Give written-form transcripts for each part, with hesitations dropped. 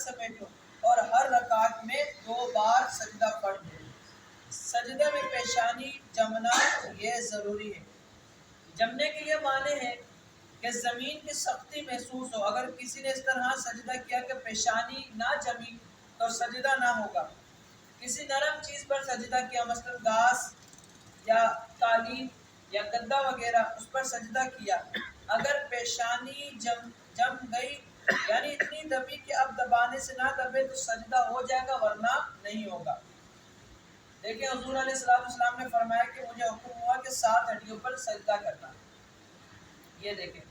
سمیٹو اور ہر رکعت میں 2 بار سجدہ پڑھ دو۔ سجدے میں پیشانی جمنا یہ ضروری ہے۔ جمنے کے یہ معنی ہے کہ زمین کی سختی محسوس ہو۔ اگر کسی نے اس طرح سجدہ کیا کہ پیشانی نہ جمی تو سجدہ نہ ہوگا۔ کسی نرم چیز پر سجدہ کیا، مثلا گھاس یا قالین یا گدا وغیرہ، اس پر سجدہ کیا، اگر پیشانی جم گئی یعنی اتنی دبی کہ اب دبانے سے نہ دبے تو سجدہ ہو جائے گا ورنہ نہیں ہوگا۔ دیکھیں حضور علیہ السلام نے فرمایا کہ مجھے حکم ہوا کہ 7 ہڈیوں پر سجدہ کرنا۔ یہ دیکھیں،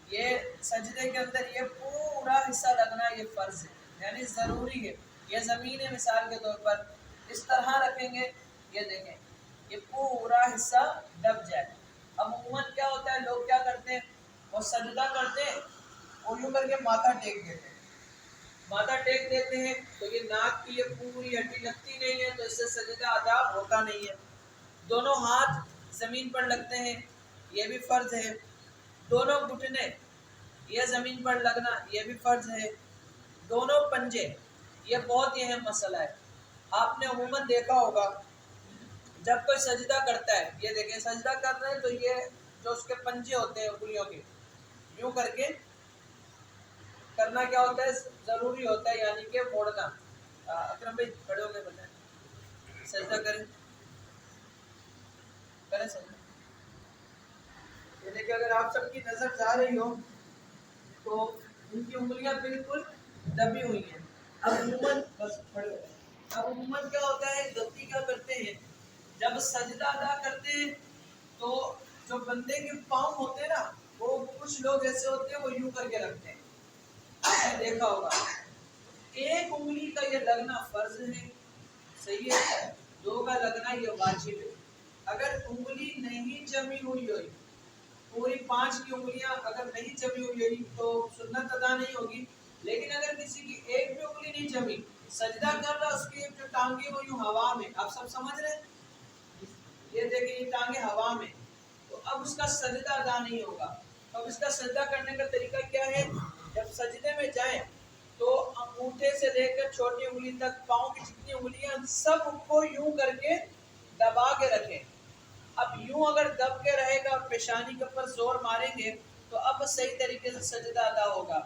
یہ سجدے کے اندر یہ پورا حصہ لگنا یہ فرض ہے، یعنی ضروری ہے۔ یہ زمین ہے مثال کے طور پر، اس طرح رکھیں گے، یہ دیکھیں یہ پورا حصہ دب جائے۔ اب عموماً کیا ہوتا ہے، لوگ کیا کرتے ہیں، وہ سجدہ کرتے ہیں اور یوں کر کے ماتھا ٹیک دیتے ہیں۔ ماتھا ٹیک دیتے ہیں تو یہ ناک کی یہ پوری ہڈی لگتی نہیں ہے، تو اس سے سجدہ ادا ہوتا نہیں ہے۔ دونوں ہاتھ زمین پر لگتے ہیں، یہ بھی فرض ہے۔ دونوں گھٹنے یہ زمین پر لگنا یہ بھی فرض ہے۔ دونوں پنجے یہ بہت ہی اہم مسئلہ ہے۔ آپ نے عموماً دیکھا ہوگا جب کوئی سجدہ کرتا ہے، یہ دیکھیں سجدہ کر رہے ہیں تو یہ جو اس کے پنجے ہوتے ہیں انگلیوں کے، یوں کر کے کرنا کیا ہوتا ہے، ضروری ہوتا ہے، یعنی کہ موڑنا۔ اکرم بھائی کھڑے ہو کے بتائیں، سجدہ کریں سجدہ۔ یہ دیکھیں اگر آپ سب کی نظر جا رہی ہو تو ان کی انگلیاں بالکل دبی ہوئی ہیں۔ اب عموماً کیا ہوتا ہے، غلطی کیا کرتے ہیں، جب سجدہ ادا کرتے ہیں تو جو بندے کے پاؤں ہوتے ہیں نا، وہ کچھ لوگ ایسے ہوتے ہیں وہ یوں کر کے رکھتے ہیں، آپ نے دیکھا ہوگا۔ ایک انگلی کا یہ لگنا فرض ہے، صحیح ہے، 2 کا لگنا یہ واجب ہے۔ اگر انگلی نہیں جمی ہوئی ہوئی، پوری 5 کی انگلیاں اگر نہیں جمی ہوئی ہوئی تو سنت ادا نہیں ہوگی۔ لیکن اگر کسی کی ایک بھی انگلی نہیں جمی، سجدہ کر رہا، اس کی جو ٹانگیں وہ یوں ہوا میں، آپ سب سمجھ رہے ہیں، یہ دیکھیں یہ ٹانگیں ہوا میں، تو اب اس کا سجدہ ادا نہیں ہوگا۔ اب اس کا سجدہ کرنے کا طریقہ کیا ہے، جب سجدے میں جائیں تو انگوٹھے سے لے کر چھوٹی انگلی تک پاؤں کی جتنی انگلیاں سب کو یوں کر کے دبا کے رکھیں۔ اب یوں اگر دب کے رہے گا اور پیشانی کے اوپر زور ماریں گے تو اب صحیح طریقے سے سجدہ ادا ہوگا۔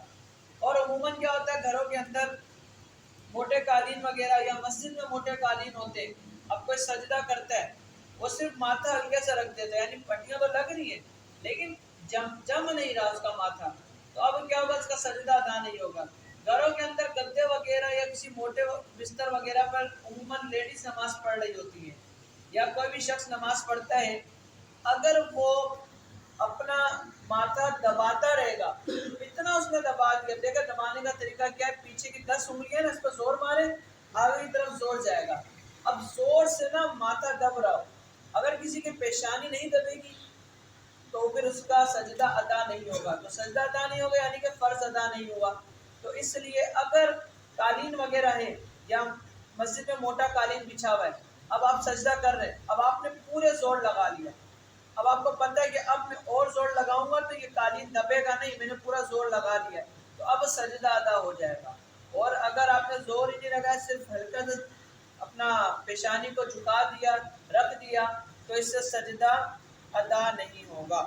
اور عموماً کیا ہوتا ہے، گھروں کے اندر موٹے قالین وغیرہ یا مسجد میں موٹے قالین ہوتے ہیں، اب کوئی سجدہ کرتا ہے وہ صرف ماتھا ہلکے سے رکھ دیتا ہے، یعنی پٹیاں تو لگ رہی ہیں لیکن جم نہیں رہا اس کا ماتھا، تو اب کیا ہوگا، اس کا سجدہ ادا نہیں ہوگا۔ گھروں کے اندر گدے وغیرہ یا کسی موٹے بستر وغیرہ پر عموماً لیڈیز نماز پڑھ رہی ہوتی ہے یا کوئی بھی شخص نماز پڑھتا ہے، اگر وہ اپنا ماتھا دباتا رہے گا، اتنا اس نے دبا دیا، دیکھا دبانے کا طریقہ کیا ہے، پیچھے کی 10 انگلیاں نا اس پر زور مارے، آگے کی طرف زور جائے گا۔ اب زور سے نا ماتھا دب رہا ہو، اگر کسی کی پیشانی نہیں دبے گی تو پھر اس کا سجدہ ادا نہیں ہوگا، تو سجدہ ادا نہیں ہوگا یعنی کہ فرض ادا نہیں ہوا۔ تو اس لیے اگر قالین وغیرہ ہے یا مسجد میں موٹا قالین بچھا ہوا ہے، اب آپ سجدہ کر رہے ہیں، اب آپ نے پورے زور لگا لیا، اب آپ کو پتہ ہے کہ اب میں اور زور لگاؤں گا تو یہ قالین دبے گا نہیں، میں نے پورا زور لگا دیا، تو اب سجدہ ادا ہو جائے گا۔ اور اگر آپ نے زور ہی نہیں لگایا، صرف ہلکا سا اپنا پیشانی کو جھکا دیا، رکھ دیا، تو اس سے سجدہ ادا نہیں ہوگا۔